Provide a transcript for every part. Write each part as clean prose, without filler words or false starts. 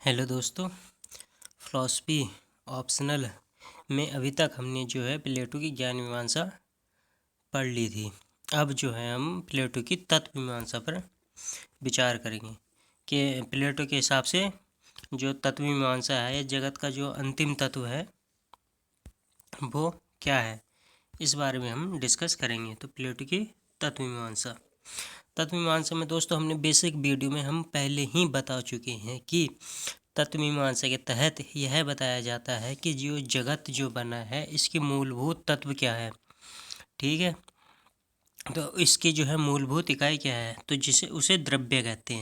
Hello दोस्तों, philosophy optional में अभी तक हमने जो है प्लेटो की ज्ञान मीमांसा पढ़ ली थी। अब जो है हम प्लेटो की तत्व मीमांसा पर विचार करेंगे कि प्लेटो के हिसाब से जो तत्व मीमांसा है, जगत का जो अंतिम तत्व है वो क्या है, इस बारे में हम डिस्कस करेंगे। तो प्लेटो की तत्व मीमांसा में दोस्तों हमने बेसिक वीडियो में हम पहले ही बता चुके हैं कि तत्व मीमांसा के तहत यह बताया जाता है कि जो जगत जो बना है इसकी मूलभूत तत्व क्या है। ठीक है, तो इसकी जो है मूलभूत इकाई क्या है, तो जिसे उसे द्रव्य कहते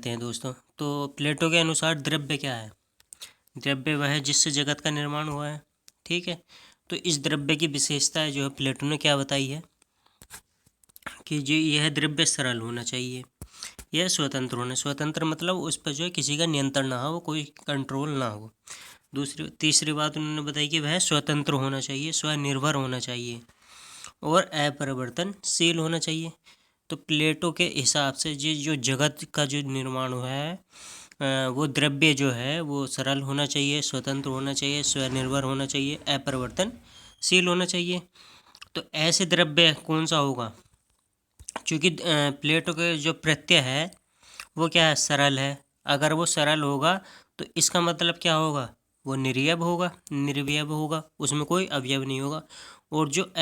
हैं दोस्तों। तो प्लेटो के अनुसार द्रव्य क्या है? द्रव्य वह है जिससे जगत का निर्माण हुआ है। ठीक है, तो इस द्रव्य की विशेषता जो है प्लेटो ने क्या बताई है कि जो यह द्रव्य सरल होना चाहिए, यह स्वतंत्र मतलब उस पर जो है किसी का नियंत्रण ना हो, कोई कंट्रोल ना हो। तीसरी बात उन्होंने बताई कि वह स्वतंत्र होना चाहिए, स्वनिर्भर होना चाहिए और अपरिवर्तनशील होना चाहिए। तो प्लेटो के हिसाब से जो जगत का जो निर्माण हुआ है वो द्रव्य जो है वो सरल होना चाहिए, स्वतंत्र होना चाहिए, स्वनिर्भर होना चाहिए, अपरिवर्तनशील होना चाहिए। तो ऐसे द्रव्य कौन सा होगा? क्योंकि प्लेटो के जो प्रत्यय है वो क्या है? सरल है। अगर वो सरल होगा तो इसका मतलब क्या होगा? वो निर्वयव होगा, उसमें कोई अवयव नहीं होगा। और जो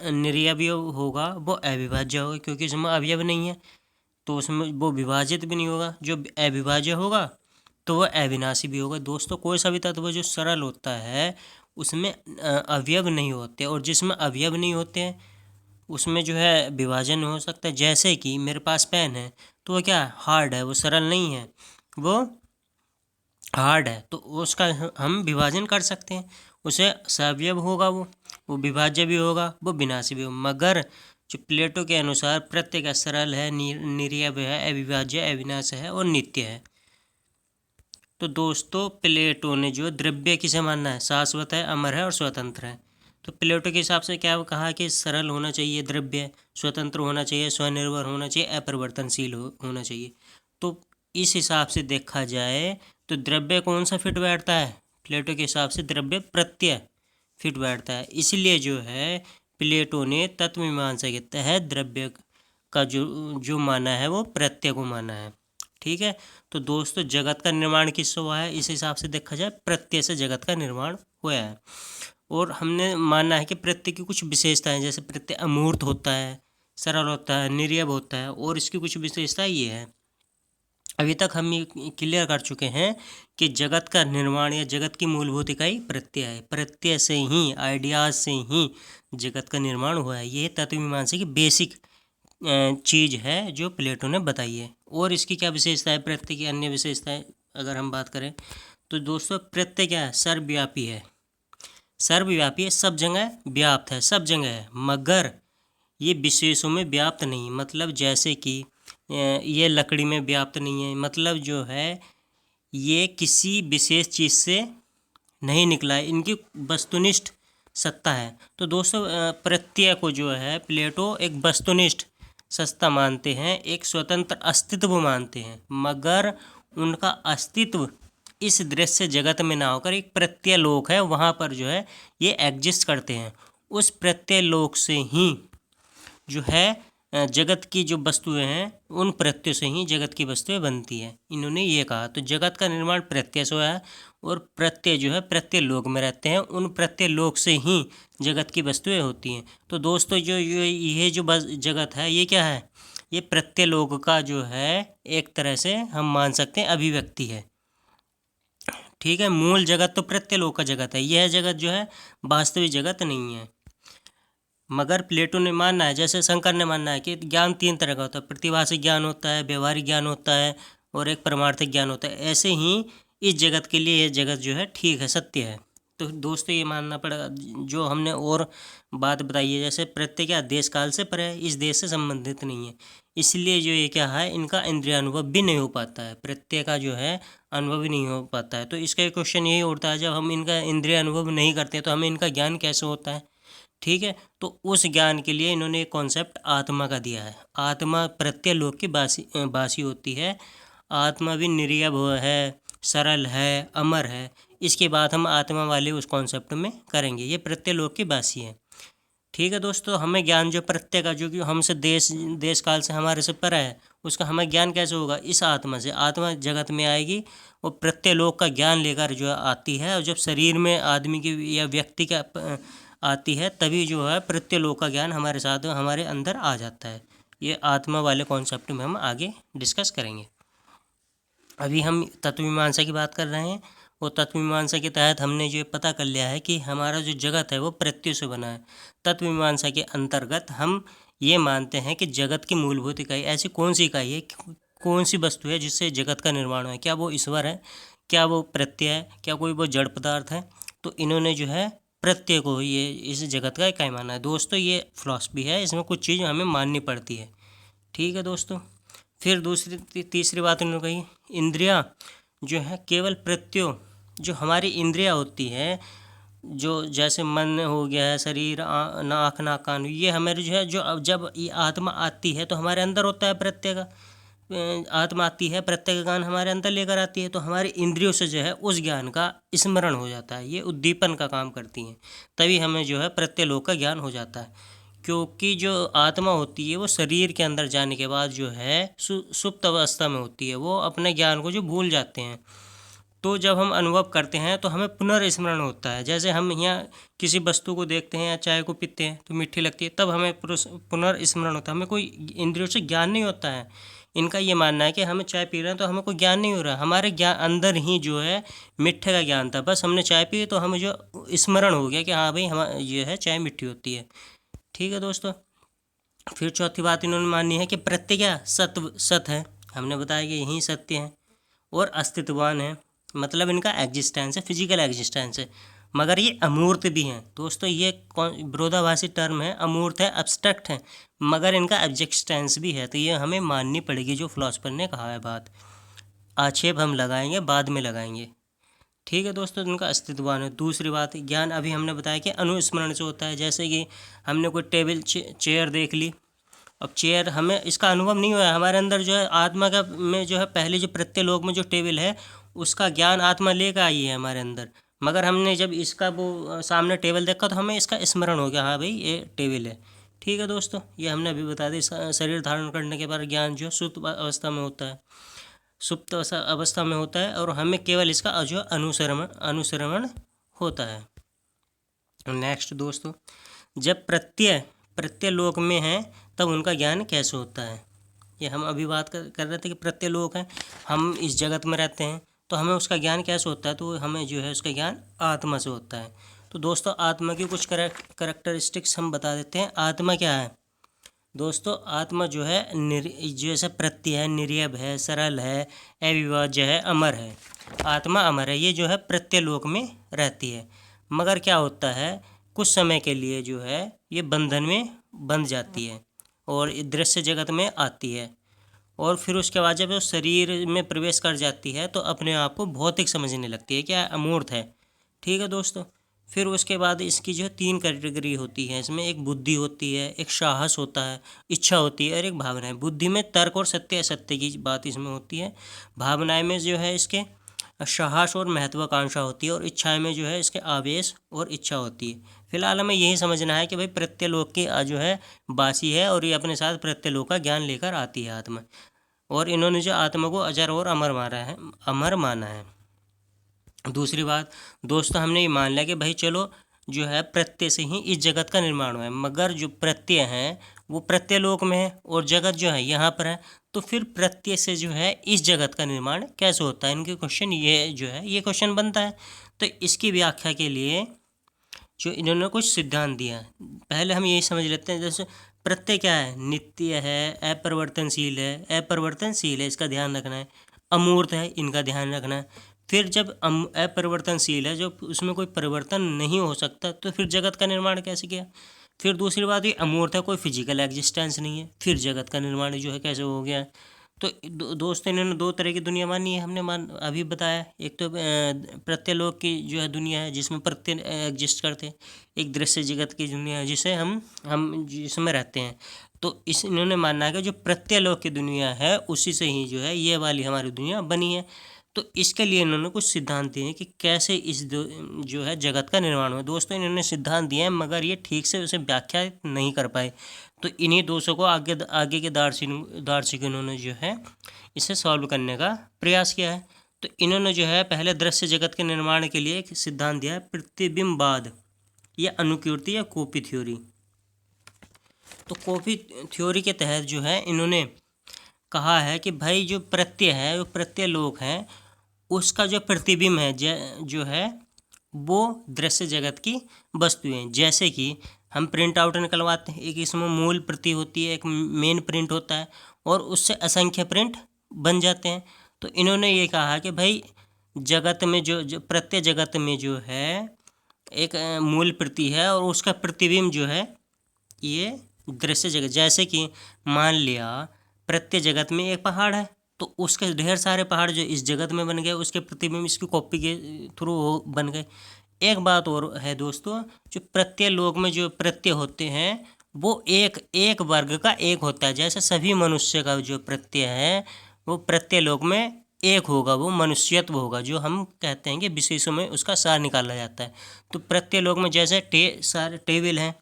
निर्वयव होगा वो अविभाज्य होगा, क्योंकि उसमें अवयव नहीं है तो उसमें वो विभाजित भी नहीं होगा। जो अविभाज्य होगा तो वह अविनाशी भी होगा। दोस्तों, कोई सा भी तत्व जो सरल होता है उसमें अवयव नहीं होते, और जिसमें अवयव नहीं होते हैं उसमें जो है विभाजन हो सकता है। जैसे कि मेरे पास पेन है तो वो क्या है? हार्ड है, वो सरल नहीं है, वो हार्ड है। तो उसका हम विभाजन कर सकते हैं, उसे सवयव होगा, वो विभाज्य भी होगा, वो विनाशी भी होगा। मगर जो प्लेटो के अनुसार प्रत्येक सरल है, निर्वयव है, अविभाज्य, अविनाश है और नित्य है। तो दोस्तों, प्लेटो ने जो द्रव्य किसे मानना है? शाश्वत है, अमर है और स्वतंत्र है। तो प्लेटो के हिसाब से क्या कहा कि सरल होना चाहिए द्रव्य, स्वतंत्र होना चाहिए, स्वनिर्भर होना चाहिए, अपरिवर्तनशील होना चाहिए। तो इस हिसाब से देखा जाए तो द्रव्य कौन सा फिट बैठता है? प्लेटो के हिसाब से द्रव्य प्रत्यय फिट बैठता है। इसलिए जो है प्लेटो ने तत्व मीमांसा के तहत द्रव्य का जो माना है वो प्रत्यय को माना है। ठीक है, तो दोस्तों जगत का निर्माण किससे हुआ है? इस हिसाब से देखा जाए प्रत्यय से जगत का निर्माण हुआ है। और हमने माना है कि प्रत्यय की कुछ विशेषताएं, जैसे प्रत्यय अमूर्त होता है, सरल होता है, निर्वयव होता है, और इसकी कुछ विशेषताएं ये है। अभी तक हम ये क्लियर कर चुके हैं कि जगत का निर्माण या जगत की मूलभूत इकाई प्रत्यय है। प्रत्यय से ही, आइडियाज से ही जगत का निर्माण हुआ है। ये तत्व मीमांसा की बेसिक चीज़ है जो प्लेटो ने बताई है। और इसकी क्या विशेषता है? प्रत्यय की अन्य विशेषताएं अगर हम बात करें तो दोस्तों प्रत्यय क्या है? सर्वव्यापी है, सब जगह व्याप्त है, सब जगह है, मगर ये विशेषों में व्याप्त नहीं। मतलब जैसे कि ये लकड़ी में व्याप्त नहीं है, मतलब जो है ये किसी विशेष चीज़ से नहीं निकला है, इनकी वस्तुनिष्ठ सत्ता है। तो दोस्तों प्रत्यय को जो है प्लेटो एक वस्तुनिष्ठ सत्ता मानते हैं, एक स्वतंत्र अस्तित्व मानते हैं, मगर उनका अस्तित्व इस दृश्य जगत में ना होकर एक प्रत्यय लोक है, वहाँ पर जो है ये एग्जिस्ट करते हैं। उस प्रत्यय लोक से ही जो है जगत की जो वस्तुएं हैं उन प्रत्ययों से ही जगत की वस्तुएं बनती हैं। इन्होंने ये कहा। तो जगत का निर्माण प्रत्यय से हुआ है, और प्रत्यय जो है प्रत्यय लोक में रहते हैं, उन प्रत्यय लोक से ही जगत की वस्तुएं होती हैं। तो दोस्तों जो ये जो जगत है ये क्या है? ये प्रत्यय लोक का जो है एक तरह से हम मान सकते हैं अभिव्यक्ति है। ठीक है, मूल जगत तो प्रत्यय लोक का जगत है, यह जगत जो है वास्तविक जगत नहीं है। मगर प्लेटो ने मानना है, जैसे शंकर ने मानना है कि ज्ञान तीन तरह का होता है, प्रतिभासी ज्ञान होता है, व्यवहारिक ज्ञान होता है और एक परमार्थिक ज्ञान होता है। ऐसे ही इस जगत के लिए ये जगत जो है ठीक है, सत्य है। तो दोस्तों ये मानना पड़ेगा। जो हमने और बात बताई है, जैसे प्रत्यय क्या देश काल से परे है, इस देश से संबंधित नहीं है, इसलिए जो ये क्या है इनका इंद्रिय अनुभव भी नहीं हो पाता है, प्रत्यय का जो है अनुभव भी नहीं हो पाता है। तो इसका क्वेश्चन यही उठता है, जब हम इनका इंद्रिय अनुभव नहीं करते तो हमें इनका ज्ञान कैसे होता है? ठीक है, तो उस ज्ञान के लिए इन्होंने एक कॉन्सेप्ट आत्मा का दिया है। आत्मा प्रत्यय लोक की बासी होती है। आत्मा भी निर्यभ है, सरल है, अमर है। इसके बाद हम आत्मा वाले उस कॉन्सेप्ट में करेंगे। ये प्रत्यलोक की बासी है। ठीक है दोस्तों, हमें ज्ञान जो प्रत्यय का, जो कि हमसे देश काल से हमारे से पर है, उसका हमें ज्ञान कैसे होगा? इस आत्मा से। आत्मा जगत में आएगी और प्रत्यलोक का ज्ञान लेकर जो आती है, और जब शरीर में आदमी की या व्यक्ति का आती है, तभी जो है प्रत्यलोक का ज्ञान हमारे साथ हमारे अंदर आ जाता है। ये आत्मा वाले कॉन्सेप्ट में हम आगे डिस्कस करेंगे। अभी हम तत्वमीमांसा की बात कर रहे हैं, और तत्वमीमांसा के तहत हमने जो पता कर लिया है कि हमारा जो जगत है वो प्रत्यय से बना है। तत्वमीमांसा के अंतर्गत हम ये मानते हैं कि जगत की मूलभूत इकाई ऐसी कौन सी इकाई है, कौन सी वस्तु है जिससे जगत का निर्माण है? क्या वो ईश्वर है? क्या वो प्रत्यय है? क्या कोई वो जड़ पदार्थ है? तो इन्होंने जो है प्रत्यय को ये इस जगत का इकाई माना है। दोस्तों, ये फिलॉसफी है, इसमें कुछ चीज़ हमें माननी पड़ती है। ठीक है दोस्तों। फिर तीसरी बात उन्होंने कही, इंद्रियां जो है केवल प्रत्ययों, जो हमारी इंद्रियां होती है, जो जैसे मन हो गया है, शरीर, नाक, कान, ये हमारे जो है, जो अब जब ये आत्मा आती है तो हमारे अंदर होता है प्रत्यय का। आत्मा आती है, प्रत्यय का ज्ञान हमारे अंदर लेकर आती है, तो हमारी इंद्रियों से जो है उस ज्ञान का स्मरण हो जाता है। ये उद्दीपन का काम करती हैं, तभी हमें जो है प्रत्यलोक का ज्ञान हो जाता है। क्योंकि जो आत्मा होती है वो शरीर के अंदर जाने के बाद जो है सुप्त अवस्था में होती है, वो अपने ज्ञान को जो भूल जाते हैं। तो जब हम अनुभव करते हैं तो हमें पुनर्स्मरण होता है। जैसे हम यहाँ किसी वस्तु को देखते हैं या चाय को पीते हैं तो मीठी लगती है, तब हमें पुनर्स्मरण होता है। हमें कोई इंद्रियों से ज्ञान नहीं होता है। इनका ये मानना है कि हमें चाय पी रहे हैं तो हमें कोई ज्ञान नहीं हो रहा है, हमारे ज्ञान अंदर ही जो है मिठ्ठे का ज्ञान था। बस हमने चाय पी तो हमें जो स्मरण हो गया कि हाँ भाई, हम ये है चाय मीठी होती है। ठीक है दोस्तों। फिर चौथी बात इन्होंने मानी है कि प्रत्यय क्या सत है। हमने बताया कि यही सत्य है और अस्तित्ववान है, मतलब इनका एग्जिस्टेंस है, फिजिकल एग्जिस्टेंस है। मगर ये अमूर्त भी हैं दोस्तों। ये विरोधाभासी टर्म है, अमूर्त है, एब्स्ट्रैक्ट है, मगर इनका एग्जिस्टेंस भी है। तो ये हमें माननी पड़ेगी जो फिलॉसफर ने कहा है बात। आक्षेप हम लगाएंगे, बाद में लगाएंगे। ठीक है दोस्तों, इनका अस्तित्ववान है। दूसरी बात, ज्ञान अभी हमने बताया कि अनुस्मरण से होता है। जैसे कि हमने कोई टेबल चेयर देख ली, अब चेयर हमें इसका अनुभव नहीं हुआ है, हमारे अंदर जो है आत्मा का में जो है पहले जो प्रत्यलोक में जो टेबल है उसका ज्ञान आत्मा लेकर आई है हमारे अंदर। मगर हमने जब इसका वो सामने टेबल देखा तो हमें इसका स्मरण हो गया, हाँ भाई ये टेबल है। ठीक है दोस्तों, ये हमने अभी बता दी। शरीर धारण करने के बाद ज्ञान जो सुप्त अवस्था में होता है, सुप्त अवस्था में होता है, और हमें केवल इसका जो अनुसरण होता है। नेक्स्ट दोस्तों, जब प्रत्यलोक में है तब उनका ज्ञान कैसे होता है? ये हम अभी बात कर रहे थे कि प्रत्यलोक है, हम इस जगत में रहते हैं, तो हमें उसका ज्ञान कैसे होता है? तो हमें जो है उसका ज्ञान आत्मा से होता है। तो दोस्तों, आत्मा की कुछ करेक्टरिस्टिक्स हम बता देते हैं। आत्मा क्या है दोस्तों? आत्मा जो है जैसे प्रत्यय है, निर्यभ है, सरल है, अविभाज्य है, अमर है। आत्मा अमर है, ये जो है प्रत्यलोक में रहती है। मगर क्या होता है, कुछ समय के लिए जो है ये बंधन में बंध जाती है और दृश्य जगत में आती है, और फिर उसके बाद जब वो शरीर में प्रवेश कर जाती है तो अपने आप को भौतिक समझने लगती है, क्या अमूर्त है। ठीक है दोस्तों। फिर उसके बाद इसकी जो 3 कैटेगरी होती है, इसमें एक बुद्धि होती है, एक साहस होता है, इच्छा होती है, और एक भावना है। बुद्धि में तर्क और सत्य असत्य की बात इसमें होती है। भावनाएं में जो है इसके साहस और महत्वाकांक्षा होती है, और इच्छाएं में जो है इसके आवेश और इच्छा होती है। फिलहाल हमें यही समझना है कि भाई प्रत्यलोक की जो है बासी है, और ये अपने साथ प्रत्यलोक का ज्ञान लेकर आती है आत्मा। और इन्होंने जो आत्मा को अजर और अमर माना है। दूसरी बात दोस्तों, हमने ये मान लिया कि भाई चलो जो है प्रत्यय से ही इस जगत का निर्माण हुआ है, मगर जो प्रत्यय हैं वो प्रत्यलोक में है और जगत जो है यहाँ पर है। तो फिर प्रत्यय से जो है इस जगत का निर्माण कैसे होता है? इनके क्वेश्चन ये जो है ये क्वेश्चन बनता है। तो इसकी व्याख्या के लिए जो इन्होंने कुछ सिद्धांत दिया, पहले हम यही समझ लेते हैं। जैसे प्रत्यय क्या है? नित्य है, अपरिवर्तनशील है, अपरिवर्तनशील है, इसका ध्यान रखना है। अमूर्त है, इनका ध्यान रखना है। फिर जब अपरिवर्तनशील है, जो उसमें कोई परिवर्तन नहीं हो सकता, तो फिर जगत का निर्माण कैसे किया? फिर दूसरी बात, ये अमूर्त है, कोई फिजिकल एग्जिस्टेंस नहीं है, फिर जगत का निर्माण जो है कैसे हो गया? तो दोस्तों, इन्होंने 2 तरह की दुनिया मानी है, हमने अभी बताया। एक तो प्रत्यलोक की जो है दुनिया है जिसमें प्रत्यय एग्जिस्ट करते हैं, एक दृश्य जगत की दुनिया है जिसे हम जिसमें रहते हैं। तो इन्होंने मानना है कि जो प्रत्यलोक की दुनिया है उसी से ही जो है ये वाली हमारी दुनिया बनी है। तो इसके लिए इन्होंने कुछ सिद्धांत दिए हैं कि कैसे जो है जगत का निर्माण हुआ। दोस्तों इन्होंने सिद्धांत दिए हैं मगर ये ठीक से उसे व्याख्या नहीं कर पाए, तो इन्हीं दोषों को आगे के दार्शनिकों ने जो है इसे सॉल्व करने का प्रयास किया है। तो इन्होंने जो है पहले दृश्य जगत के निर्माण के लिए एक सिद्धांत दिया है, प्रतिबिंबवाद या अनुकीर्ति या कॉपी थ्योरी। तो कॉपी थ्योरी के तहत जो है इन्होंने कहा है कि भाई जो प्रत्यय है, वो प्रत्यलोक है, उसका जो प्रतिबिंब है जो है वो दृश्य जगत की वस्तुएं, जैसे कि हम प्रिंट आउट निकलवाते हैं, एक इसमें मूल प्रति होती है, एक मेन प्रिंट होता है और उससे असंख्य प्रिंट बन जाते हैं। तो इन्होंने ये कहा कि भाई जगत में जो प्रत्यय जगत में जो है एक मूल प्रति है और उसका प्रतिबिंब जो है ये दृश्य जगत, जैसे कि मान लिया प्रत्यय जगत में एक पहाड़ है तो उसके ढेर सारे पहाड़ जो इस जगत में बन गए उसके प्रतिबिंब इसकी कॉपी के थ्रू बन गए। एक बात और है दोस्तों, जो प्रत्यय लोक में जो प्रत्यय होते हैं वो एक वर्ग का एक होता है। जैसे सभी मनुष्य का जो प्रत्यय है वो प्रत्यय लोक में एक होगा, वो मनुष्यत्व होगा, जो हम कहते हैं कि विशेषों में उसका सार निकाला जाता है। तो प्रत्यय लोक में जैसे सारे टेबल हैं,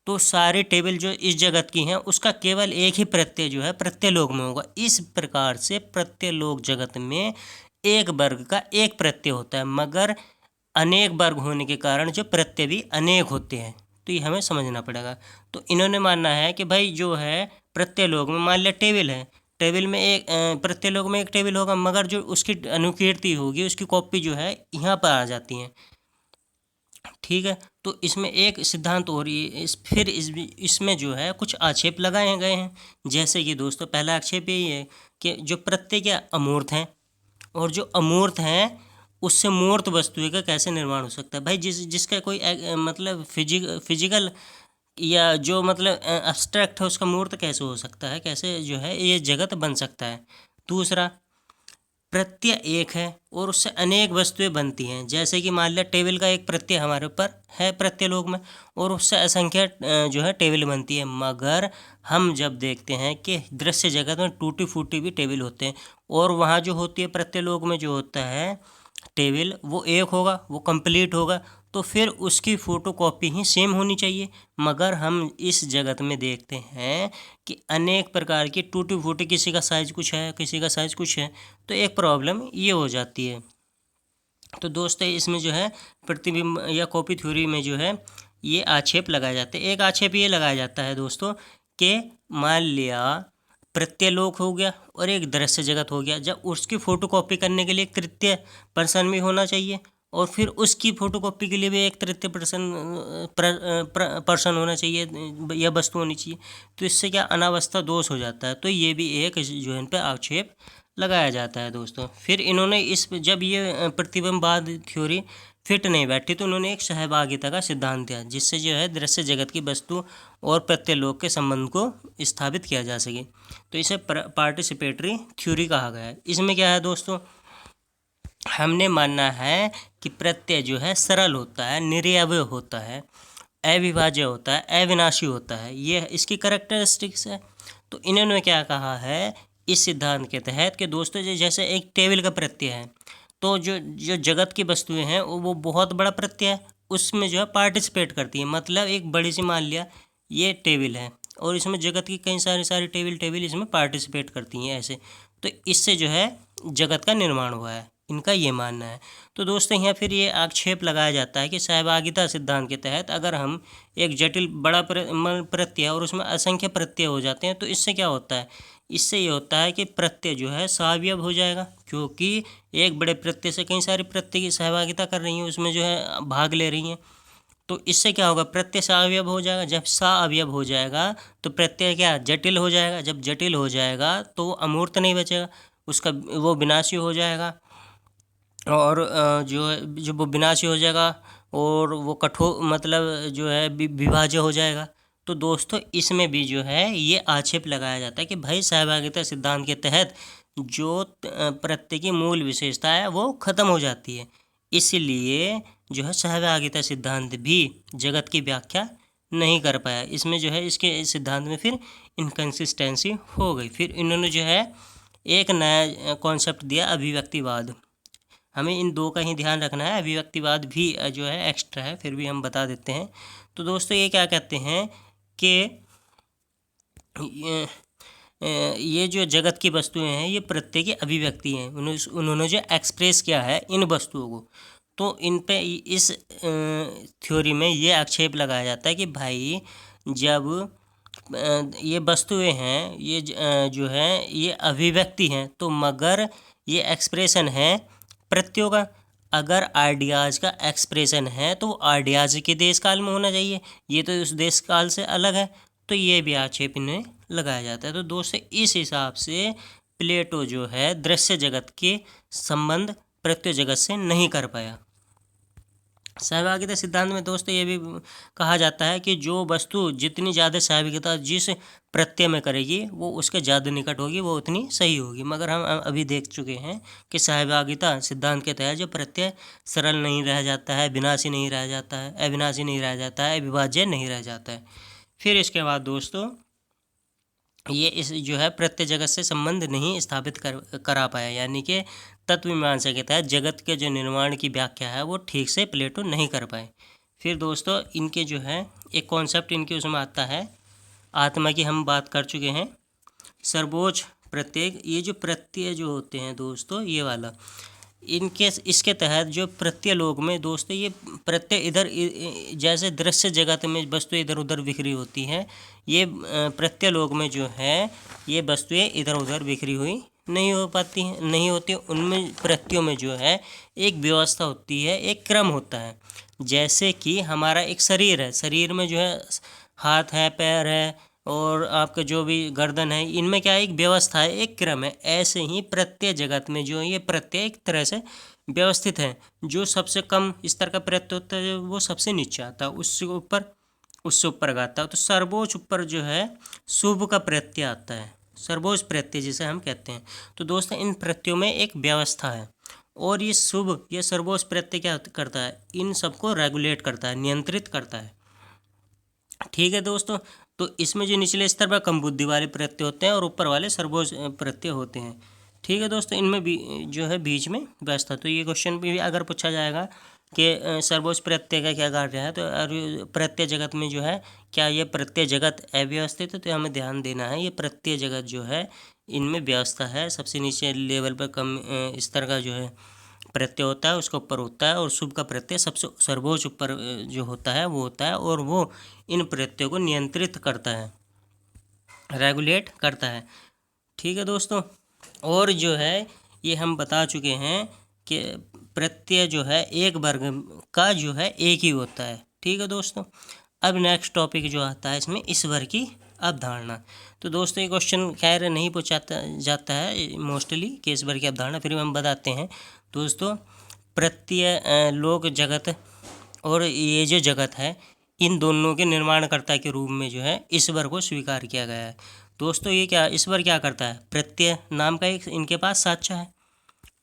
तो सारे टेबल जो इस जगत की हैं उसका केवल एक ही प्रत्यय जो है प्रत्यलोक में होगा। इस प्रकार से प्रत्यलोक जगत में एक वर्ग का एक प्रत्यय होता है, मगर अनेक वर्ग होने के कारण जो प्रत्यय भी अनेक होते हैं। तो ये हमें समझना पड़ेगा। तो इन्होंने मानना है कि भाई जो है प्रत्यलोक में मान लिया टेबल है, टेबल में एक प्रत्यलोक में एक टेबल होगा, मगर जो उसकी अनुकीर्ति होगी उसकी कॉपी जो है यहाँ पर आ जाती हैं। ठीक है, तो इसमें एक सिद्धांत और ये फिर इसमें जो है कुछ आक्षेप लगाए गए हैं। जैसे कि दोस्तों पहला आक्षेप यही है कि जो प्रत्यय क्या अमूर्त हैं, और जो अमूर्त हैं उससे मूर्त वस्तु का कैसे निर्माण हो सकता है। भाई जिसका कोई मतलब फिजिकल या जो मतलब एब्स्ट्रैक्ट है उसका मूर्त कैसे हो सकता है, कैसे जो है ये जगत बन सकता है। दूसरा, प्रत्यय एक है और उससे अनेक वस्तुएं बनती हैं। जैसे कि मान लिया टेबल का एक प्रत्यय हमारे ऊपर है प्रत्यलोक में और उससे असंख्य जो है टेबल बनती है, मगर हम जब देखते हैं कि दृश्य जगत में टूटी फूटी भी टेबल होते हैं और वहाँ जो होती है प्रत्यलोक में जो होता है टेबल वो एक होगा, वो कंप्लीट होगा, तो फिर उसकी फ़ोटोकॉपी ही सेम होनी चाहिए। मगर हम इस जगत में देखते हैं कि अनेक प्रकार की टूटी फूटी, किसी का साइज़ कुछ है किसी का साइज़ कुछ है, तो एक प्रॉब्लम ये हो जाती है। तो दोस्तों इसमें जो है प्रतिबिंब या कॉपी थ्योरी में जो है ये आक्षेप लगाए जाते हैं। एक आक्षेप ये लगाया जाता है दोस्तों कि मान लिया प्रत्यलोक हो गया और एक दृश्य जगत हो गया, जब उसकी फ़ोटोकॉपी करने के लिए तृतीय पर्सन भी होना चाहिए और फिर उसकी फ़ोटोकॉपी के लिए भी एक तृतीय पर्सन होना चाहिए या वस्तु होनी चाहिए। तो इससे क्या अनावस्था दोष हो जाता है। तो ये भी एक जो है इन पर आक्षेप लगाया जाता है दोस्तों। फिर इन्होंने जब ये प्रतिबिंबवाद थ्योरी फिट नहीं बैठी तो उन्होंने एक सहभागिता का सिद्धांत दिया, जिससे जो है दृश्य जगत की वस्तु और प्रत्यलोक के संबंध को स्थापित किया जा सके। तो इसे पार्टिसिपेटरी थ्योरी कहा गया है। इसमें क्या है दोस्तों, हमने मानना है कि प्रत्यय जो है सरल होता है, निर्यव्य होता है, अविभाज्य होता है, अविनाशी होता है, ये इसकी कैरेक्टरिस्टिक्स है। तो इन्होंने क्या कहा है इस सिद्धांत के तहत कि दोस्तों जैसे एक टेबल का प्रत्यय है, तो जो जो जगत की वस्तुएं हैं वो बहुत बड़ा प्रत्यय है, उसमें जो है पार्टिसिपेट करती है। मतलब एक बड़ी सी मान लिया ये टेबल है और इसमें जगत की कई सारी टेबल इसमें पार्टिसिपेट करती हैं ऐसे, तो इससे जो है जगत का निर्माण हुआ है, इनका ये मानना है। तो दोस्तों यहाँ फिर ये आक्षेप लगाया जाता है कि सहभागिता सिद्धांत के तहत अगर हम एक जटिल बड़ा प्रत्यय और उसमें असंख्य प्रत्यय हो जाते हैं तो इससे क्या होता है, इससे ये होता है कि प्रत्यय जो है सावयव हो जाएगा, क्योंकि एक बड़े प्रत्यय से कई सारे प्रत्यय की सहभागिता कर रही हैं, उसमें जो है भाग ले रही हैं। तो इससे क्या होगा, प्रत्यय सावयव हो जाएगा। जब सावयव हो जाएगा तो प्रत्यय क्या जटिल हो जाएगा, जब जटिल हो जाएगा तो वो अमूर्त नहीं बचेगा, उसका वो विनाशी हो जाएगा और जो वो विनाशी हो जाएगा और वो कठोर मतलब जो है विभाज्य हो जाएगा। तो दोस्तों इसमें भी जो है ये आक्षेप लगाया जाता है कि भाई सहभागिता सिद्धांत के तहत जो प्रत्यय की मूल विशेषता है वो खत्म हो जाती है, इसलिए जो है सहभागिता सिद्धांत भी जगत की व्याख्या नहीं कर पाया। इसमें जो है इसके सिद्धांत में फिर इनकन्सिस्टेंसी हो गई। फिर इन्होंने जो है एक नया कॉन्सेप्ट दिया, अभिव्यक्तिवाद। हमें इन दो का ही ध्यान रखना है, अभिव्यक्तिवाद भी जो है एक्स्ट्रा है, फिर भी हम बता देते हैं। तो दोस्तों ये क्या कहते हैं कि ये जो जगत की वस्तुएं हैं ये प्रत्येक की अभिव्यक्ति हैं। उन्होंने जो एक्सप्रेस किया है इन वस्तुओं को, तो इन पे इस थ्योरी में ये आक्षेप लगाया जाता है कि भाई जब ये वस्तुएं हैं, ये जो है ये अभिव्यक्ति हैं, तो मगर ये एक्सप्रेशन है प्रत्ययों का। अगर आइडियाज़ का एक्सप्रेशन है तो आइडियाज़ के देश काल में होना चाहिए, ये तो उस देश काल से अलग है। तो ये भी आक्षेप इन्हें लगाया जाता है। तो दोस्तों इस हिसाब से प्लेटो जो है दृश्य जगत के संबंध प्रत्यय जगत से नहीं कर पाया। सहभागिता सिद्धांत में दोस्तों ये भी कहा जाता है कि जो वस्तु जितनी ज़्यादा सहभागिता जिस प्रत्यय में करेगी वो उसके ज़्यादा निकट होगी, वो उतनी सही होगी। मगर हम अभी देख चुके हैं कि सहभागिता सिद्धांत के तहत जो प्रत्यय सरल नहीं रह जाता है, विनाशी नहीं रह जाता है, अविनाशी नहीं रह जाता है, अविभाज्य नहीं रह जाता है। फिर इसके बाद दोस्तों ये इस जो है प्रत्यय जगत से संबंध नहीं स्थापित करा पाया, यानी कि तत्व मीमांसा के तहत जगत के जो निर्माण की व्याख्या है वो ठीक से प्लेटो नहीं कर पाए। फिर दोस्तों इनके जो है एक कॉन्सेप्ट इनके उसमें आता है, आत्मा की हम बात कर चुके हैं। सर्वोच्च प्रत्यय, ये जो प्रत्यय जो होते हैं दोस्तों ये वाला, इसके तहत जो प्रत्यय लोक में दोस्तों ये प्रत्यय इधर जैसे दृश्य जगत में वस्तुएं इधर उधर बिखरी होती हैं, ये प्रत्यय लोक में जो है ये वस्तुएं इधर उधर बिखरी हुई नहीं हो पाती हैं, नहीं होती। उनमें प्रत्ययों में जो है एक व्यवस्था होती है, एक क्रम होता है। जैसे कि हमारा एक शरीर है, शरीर में जो है हाथ है, पैर है और आपका जो भी गर्दन है, इनमें क्या है एक व्यवस्था है, एक क्रम है। ऐसे ही प्रत्यय जगत में जो ये प्रत्यय एक तरह से व्यवस्थित है। जो सबसे कम स्तर का प्रत्यय होता है वो सबसे नीचे आता है, उससे ऊपर आता है। तो सर्वोच्च ऊपर जो है शुभ का प्रत्यय आता है, सर्वोच्च प्रत्यय जिसे हम कहते हैं। तो दोस्तों इन प्रत्ययों में एक व्यवस्था है और ये शुभ या सर्वोच्च प्रत्यय क्या करता है, इन सबको रेगुलेट करता है, नियंत्रित करता है। ठीक है दोस्तों, तो इसमें जो निचले स्तर पर कम बुद्धि वाले प्रत्यय होते हैं और ऊपर वाले सर्वोच्च प्रत्यय होते हैं। ठीक है दोस्तों, इनमें भी जो है बीच में व्यवस्था। तो ये क्वेश्चन भी अगर पूछा जाएगा कि सर्वोच्च प्रत्यय का क्या कार्य है, तो प्रत्यय जगत में जो है क्या ये प्रत्यय जगत अव्यवस्थित है, तो हमें ध्यान देना है ये प्रत्यय जगत जो है इनमें व्यवस्था है। सबसे नीचे लेवल पर कम स्तर का जो है प्रत्यय होता है उसके ऊपर होता है, और शुभ का प्रत्यय सबसे सर्वोच्च ऊपर जो होता है वो होता है, और वो इन प्रत्ययों को नियंत्रित करता है, रेगुलेट करता है। ठीक है दोस्तों, और जो है ये हम बता चुके हैं कि प्रत्यय जो है एक वर्ग का जो है एक ही होता है। ठीक है दोस्तों, अब नेक्स्ट टॉपिक जो आता है इसमें इस वर्ग की अवधारणा। तो दोस्तों ये क्वेश्चन खैर नहीं पूछा जाता है मोस्टली कि इस वर्ग की अवधारणा, फिर भी हम बताते हैं दोस्तों। प्रत्यय लोक जगत और ये जो जगत है इन दोनों के निर्माणकर्ता के रूप में जो है ईश्वर को स्वीकार किया गया है। दोस्तों ये क्या ईश्वर क्या करता है, प्रत्यय नाम का एक इनके पास साक्ष्य है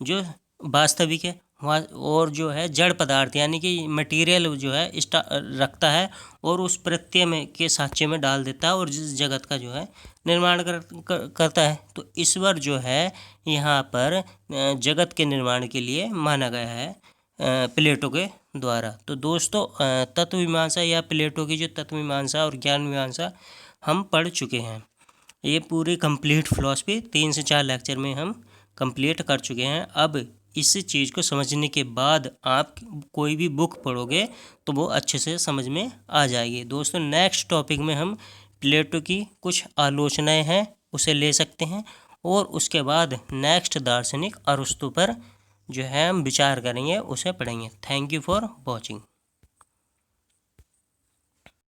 जो वास्तविक है, और जो है जड़ पदार्थ यानी कि मटेरियल जो है रखता है और उस प्रत्यय में के साक्ष्य में डाल देता है और जिस जगत का जो है निर्माण करता है। तो ईश्वर जो है यहाँ पर जगत के निर्माण के लिए माना गया है प्लेटो के द्वारा। तो दोस्तों तत्व मीमांसा या प्लेटो की जो तत्व मीमांसा और ज्ञान मीमांसा हम पढ़ चुके हैं। ये पूरी कंप्लीट फिलॉसफी 3 से 4 लेक्चर में हम कंप्लीट कर चुके हैं। अब इस चीज़ को समझने के बाद आप कोई भी बुक पढ़ोगे तो वो अच्छे से समझ में आ जाएगी। दोस्तों नेक्स्ट टॉपिक में हम प्लेटो की कुछ आलोचनाएं हैं उसे ले सकते हैं, और उसके बाद नेक्स्ट दार्शनिक अरस्तु पर जो है हम विचार करेंगे, उसे पढ़ेंगे। Thank you for watching.